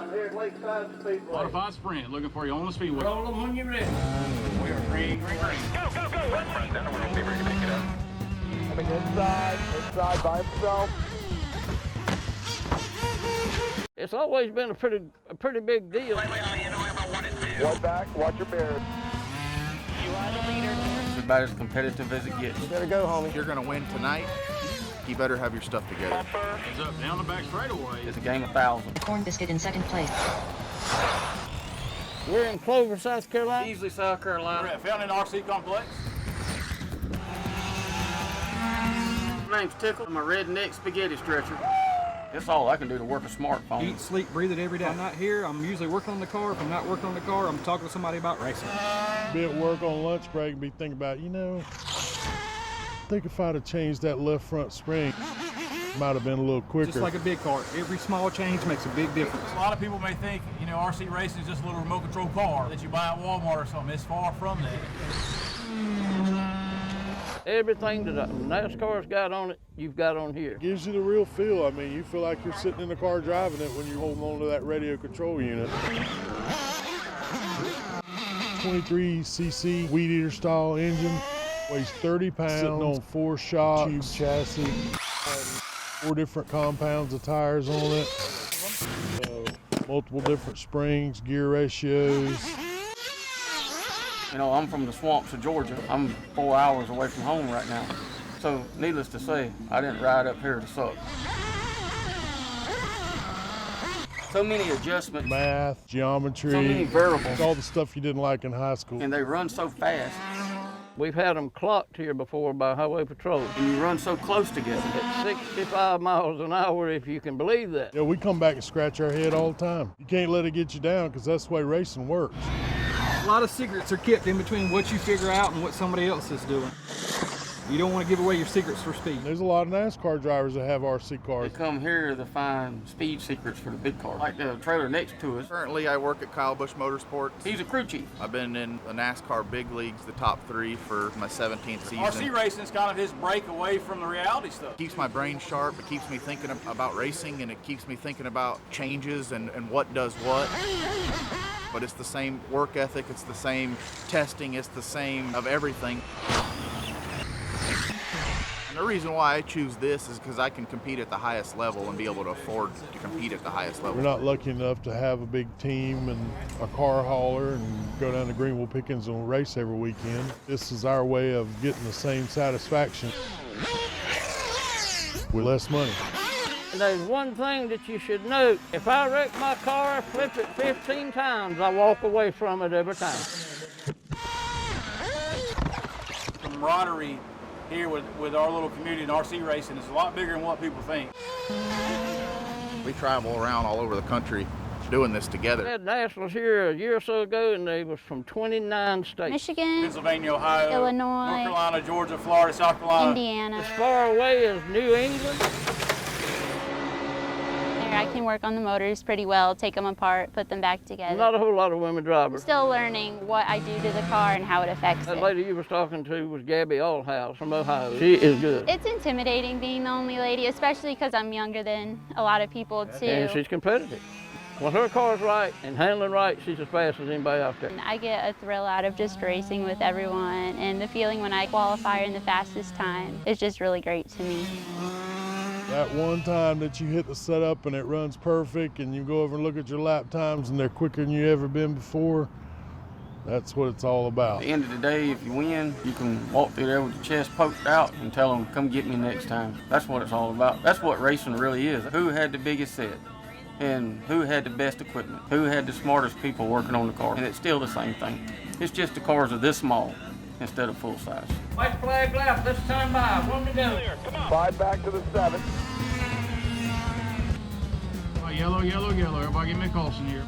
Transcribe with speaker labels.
Speaker 1: I'm here at Lakeside Speedway.
Speaker 2: Modified Sprint, looking for you on the speedway.
Speaker 3: Roll them when you're ready.
Speaker 2: We are green, green, green.
Speaker 1: Go, go, go! Then we're gonna see if we can pick it up. Coming inside by himself.
Speaker 4: It's always been a pretty big deal.
Speaker 1: One back, watch your mirrors.
Speaker 3: You are the leader.
Speaker 5: It's about as competitive as it gets.
Speaker 4: You better go, homie.
Speaker 6: If you're going to win tonight, you better have your stuff together.
Speaker 2: Heads up, down the back straightaway.
Speaker 5: It's a game of thousands.
Speaker 7: Corn Biscuit in second place.
Speaker 4: We're in Clover, South Carolina.
Speaker 5: Easily South
Speaker 2: We're
Speaker 5: Carolina.
Speaker 2: at Fountain RC Complex.
Speaker 5: My name's Tickle. I'm a redneck spaghetti stretcher. That's all I can do to work a smartphone.
Speaker 8: Eat, sleep, breathe it every day. I'm not here. I'm usually working on the car. If I'm not working on the car, I'm talking to somebody about racing.
Speaker 9: Be at work on lunch break and be thinking about, I think if I'd have changed that left front spring, might have been a little quicker.
Speaker 8: Just like a big car. Every small change makes a big difference.
Speaker 2: A lot of people may think, RC racing is just a little remote control car that you buy at Walmart or something. It's far from that.
Speaker 4: Everything that NASCAR's got on it, you've got on here.
Speaker 9: Gives you the real feel. I mean, you feel like you're sitting in the car driving it when you're holding on to that radio control unit. 23cc weed eater style engine, weighs 30 pounds, sitting on 4 shocks, tube chassis, 4 different compounds of tires on it, multiple different springs, gear ratios.
Speaker 5: I'm from the swamps of Georgia. I'm 4 hours away from home right now. So, needless to say, I didn't ride up here to suck. So many adjustments.
Speaker 9: Math, geometry.
Speaker 5: So many variables.
Speaker 9: All the stuff you didn't like in high school.
Speaker 5: And they run so fast.
Speaker 4: We've had them clocked here before by Highway Patrol.
Speaker 5: And you run so close together.
Speaker 4: At 65 miles an hour, if you can believe that.
Speaker 9: Yeah, we come back and scratch our head all the time. You can't let it get you down because that's the way racing works.
Speaker 8: A lot of secrets are kept in between what you figure out and what somebody else is doing. You don't want to give away your secrets for speed.
Speaker 9: There's a lot of NASCAR drivers that have RC
Speaker 5: They
Speaker 9: cars.
Speaker 5: come here to find speed secrets for the big cars. Like the trailer next to us.
Speaker 6: Currently, I work at Kyle Busch Motorsports.
Speaker 5: He's a crew chief.
Speaker 6: I've been in the NASCAR big leagues, the top 3 for my 17th season.
Speaker 2: RC racing is kind of his break away from the reality stuff.
Speaker 6: It keeps my brain sharp, it keeps me thinking about racing, and it keeps me thinking about changes and what does what. But it's the same work ethic, it's the same testing, it's the same of everything. And the reason why I choose this is because I can compete at the highest level and be able to afford to compete at the highest level.
Speaker 9: We're not lucky enough to have a big team and a car hauler and go down to Greenville Pickens and race every weekend. This is our way of getting the same satisfaction with less money.
Speaker 4: And there's one thing that you should know. If I wreck my car, flip it 15 times, I walk away from it every time.
Speaker 2: The camaraderie here with our little community in RC racing is a lot bigger than what people think.
Speaker 6: We travel around all over the country doing this
Speaker 4: We
Speaker 6: together.
Speaker 4: had nationals here a year or so ago, and they was from 29 states.
Speaker 7: Michigan,
Speaker 2: Pennsylvania, Ohio,
Speaker 7: Illinois,
Speaker 2: North Carolina, Georgia, Florida, South Carolina.
Speaker 7: Indiana.
Speaker 4: As far away as New England.
Speaker 7: I can work on the motors pretty well, take them apart, put them back together.
Speaker 4: Not a whole lot of women
Speaker 7: I'm
Speaker 4: drivers.
Speaker 7: still learning what I do to the car and how it affects
Speaker 4: That
Speaker 7: it.
Speaker 4: lady you was talking to was Gabby Allhouse from Ohio. She is good.
Speaker 7: It's intimidating being the only lady, especially because I'm younger than a lot of people too.
Speaker 4: And she's competitive. When her car's right and handling right, she's as fast as anybody out there.
Speaker 7: I get a thrill out of just racing with everyone, and the feeling when I qualify in the fastest time is just really great to me.
Speaker 9: That one time that you hit the setup and it runs perfect and you go over and look at your lap times and they're quicker than you ever been before, that's what it's all
Speaker 5: At
Speaker 9: about.
Speaker 5: the end of the day, if you win, you can walk through there with your chest poked out and tell them, come get me next time. That's what it's all about. That's what racing really is. Who had the biggest set? And who had the best equipment? Who had the smartest people working on the car? And it's still the same thing. It's just the cars are this small instead of full size.
Speaker 4: White flag left, let's stand by. One to go.
Speaker 1: 5 back to the 7.
Speaker 2: Yellow, yellow, yellow. Everybody give me a caution here.